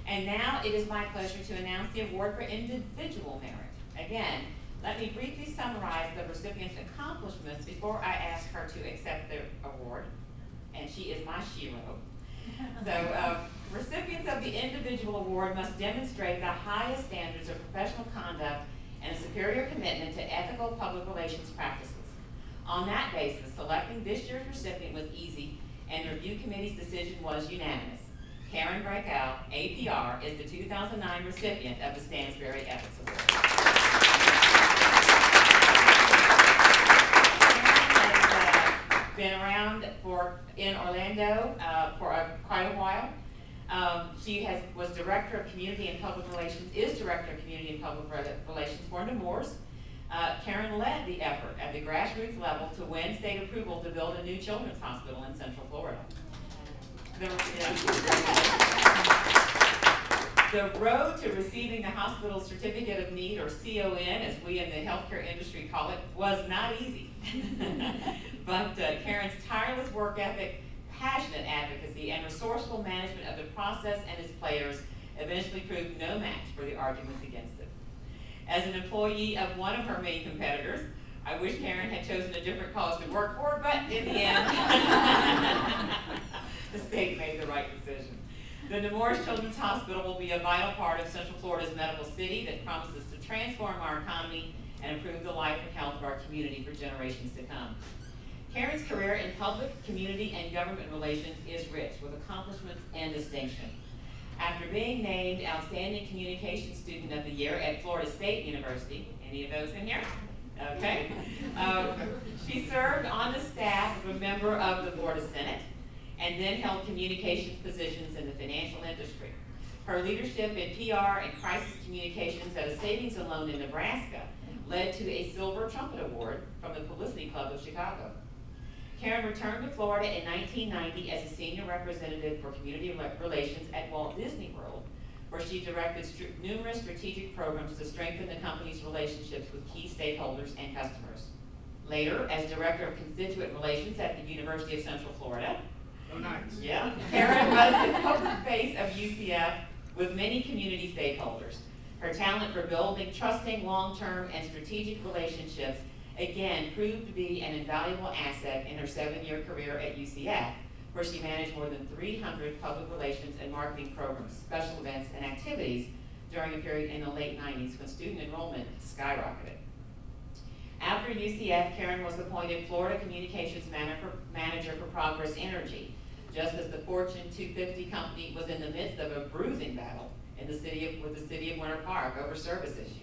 And now it is my pleasure to announce the award for individual merit. Again, let me briefly summarize the recipient's accomplishments before I ask her to accept the award. And she is my shero. So, recipients of the individual award must demonstrate the highest standards of professional conduct and a superior commitment to ethical public relations practices. On that basis, selecting this year's recipient was easy, and the review committee's decision was unanimous. Karen Breakell, APR, is the 2009 recipient of the Stansberry Ethics Award. Karen has been around in Orlando for quite a while. She was Director of Community and Public Relations, is Director of Community and Public Relations for Nemours. Karen led the effort at the grassroots level to win state approval to build a new children's hospital in Central Florida. The road to receiving the hospital's Certificate of Need, or CON, as we in the healthcare industry call it, was not easy. But Karen's tireless work ethic, passionate advocacy, and resourceful management of the process and its players eventually proved no match for the arguments against it. As an employee of one of her main competitors, I wish Karen had chosen a different cause to work for, but in the end, the state made the right decision. The Nemours Children's Hospital will be a vital part of Central Florida's medical city that promises to transform our economy and improve the life and health of our community for generations to come. Karen's career in public, community, and government relations is rich with accomplishments and distinction. After being named Outstanding Communications Student of the Year at Florida State University, any of those in here? Okay. She served on the staff of a member of the Florida Senate and then held communications positions in the financial industry. Her leadership in PR and crisis communications at a savings and loan in Nebraska led to a Silver Trumpet Award from the Publicity Club of Chicago. Karen returned to Florida in 1990 as a senior representative for community relations at Walt Disney World, where she directed numerous strategic programs to strengthen the company's relationships with key stakeholders and customers. Later, as director of constituent relations at the University of Central Florida, oh, nice. Yeah, Karen was the public face of UCF with many community stakeholders. Her talent for building trusting, long-term, and strategic relationships again proved to be an invaluable asset in her 7-year career at UCF, where she managed more than 300 public relations and marketing programs, special events, and activities during a period in the late 90s when student enrollment skyrocketed. After UCF, Karen was appointed Florida Communications Manager for Progress Energy, just as the Fortune 250 company was in the midst of a bruising battle with the city of Winter Park over service issues.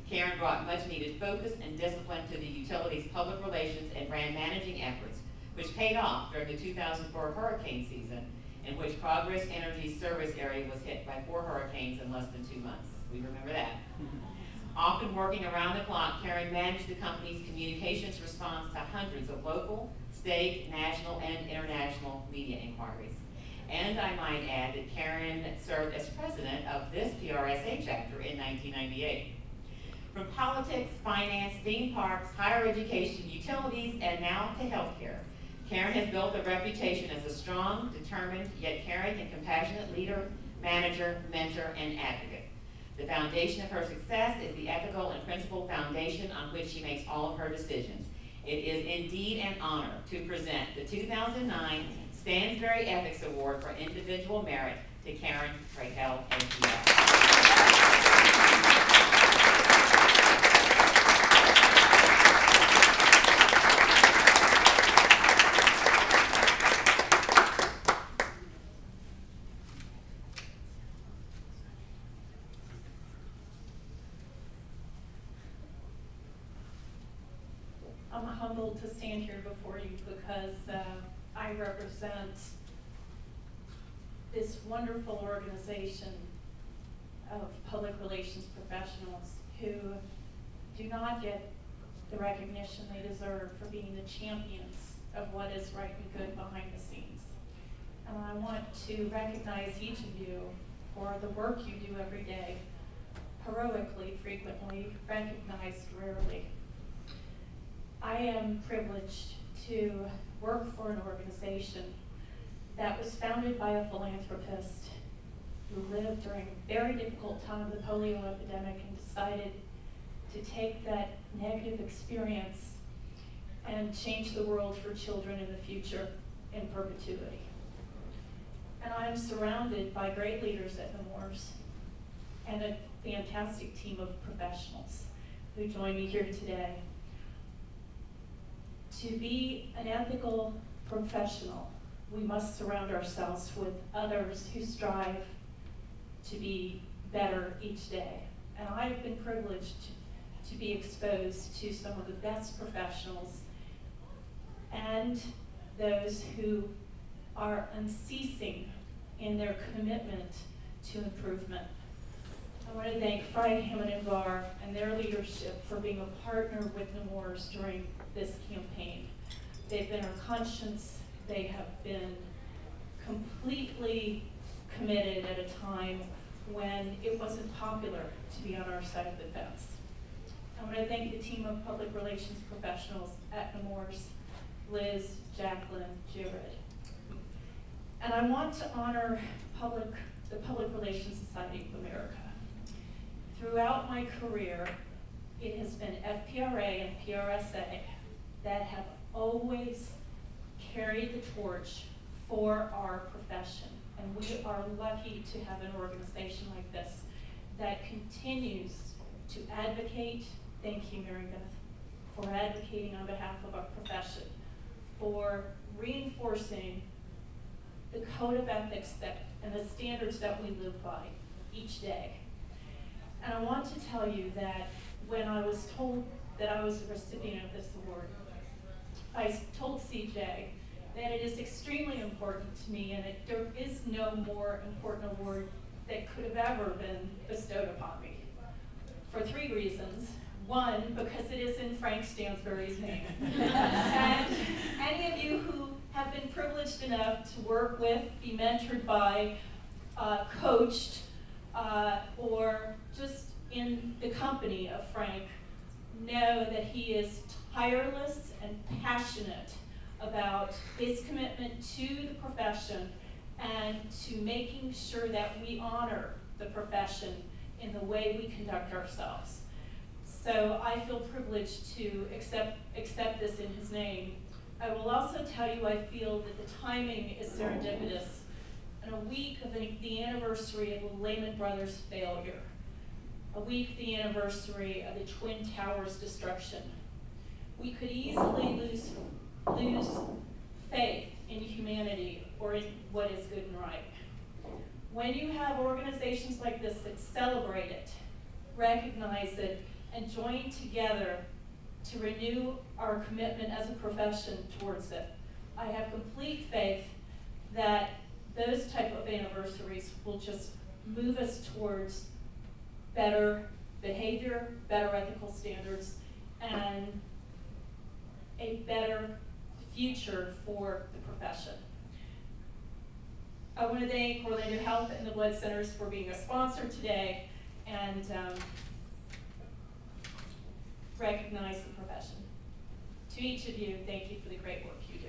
Karen brought much needed focus and discipline to the utility's public relations and brand managing efforts, which paid off during the 2004 hurricane season, in which Progress Energy's service area was hit by 4 hurricanes in less than 2 months. We remember that. Often working around the clock, Karen managed the company's communications response to hundreds of local, state, national, and international media inquiries. And I might add that Karen served as president of this PRSA chapter in 1998. From politics, finance, theme parks, higher education, utilities, and now to healthcare, Karen has built a reputation as a strong, determined, yet caring and compassionate leader, manager, mentor, and advocate. The foundation of her success is the ethical and principled foundation on which she makes all of her decisions. It is indeed an honor to present the 2009 Stansberry Ethics Award for Individual Merit to Karen Breakell, APR. I'm humbled to stand here before you because I represent this wonderful organization of public relations professionals who do not get the recognition they deserve for being the champions of what is right and good behind the scenes. And I want to recognize each of you for the work you do every day, heroically, frequently, recognized rarely. I am privileged to work for an organization that was founded by a philanthropist who lived during a very difficult time of the polio epidemic and decided to take that negative experience and change the world for children in the future in perpetuity. And I'm surrounded by great leaders at Nemours and a fantastic team of professionals who join me here today. To be an ethical professional, we must surround ourselves with others who strive to be better each day. And I've been privileged to be exposed to some of the best professionals and those who are unceasing in their commitment to improvement. I want to thank Frank Hammond and Barr and their leadership for being a partner with Nemours during this campaign. They've been our conscience. They have been completely committed at a time when it wasn't popular to be on our side of the fence. I want to thank the team of public relations professionals at Nemours, Liz, Jacqueline, Jared. And I want to honor the Public Relations Society of America. Throughout my career, it has been FPRA and PRSA that have always carried the torch for our profession. And we are lucky to have an organization like this that continues to advocate. Thank you, Mary Beth, for advocating on behalf of our profession, for reinforcing the code of ethics and the standards that we live by each day. And I want to tell you that when I was told that I was a recipient of this award, I told CJ that it is extremely important to me and that there is no more important award that could have ever been bestowed upon me. For 3 reasons. 1, because it is in Frank Stansberry's name. And any of you who have been privileged enough to work with, be mentored by, coached, or just in the company of Frank, know that he is tireless and passionate about his commitment to the profession and to making sure that we honor the profession in the way we conduct ourselves. So I feel privileged to accept this in his name. I will also tell you I feel that the timing is serendipitous. In a week of the anniversary of the Lehman Brothers failure, a week the anniversary of the Twin Towers destruction, we could easily lose faith in humanity or in what is good and right. When you have organizations like this that celebrate it, recognize it, and join together to renew our commitment as a profession towards it, I have complete faith that those type of anniversaries will just move us towards better behavior, better ethical standards, and a better future for the profession. I want to thank Orlando Health and the Blood Centers for being a sponsor today and recognize the profession. To each of you, thank you for the great work you do.